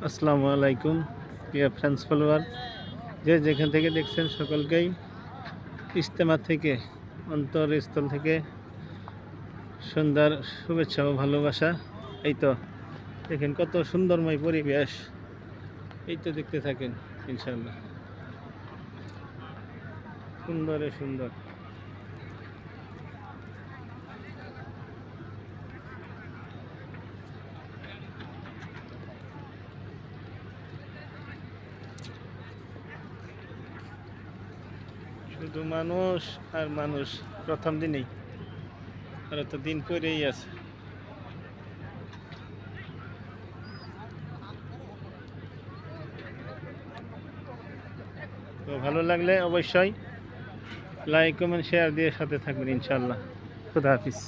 আসসালামু আলাইকুম প্রিয় ফ্রেন্ডস ফলোয়ার, যে যেখান থেকে দেখছেন সকলকেই ইজতেমা থেকে অন্তরস্থল থেকে সুন্দর শুভেচ্ছা ও ভালোবাসা। এই তো দেখেন কত সুন্দরময় পরিবেশ, এই তো দেখতে থাকেন ইনশাআল্লাহ। সুন্দরে সুন্দর। শুধু মানুষ আর মানুষ, প্রথম দিনেই আর তো দিন পরেই আছে। তো ভালো লাগলে অবশ্যই লাইক কমেন্ট শেয়ার দিয়ে সাথে থাকবেন ইনশাআল্লাহ। খুদা হাফিজ।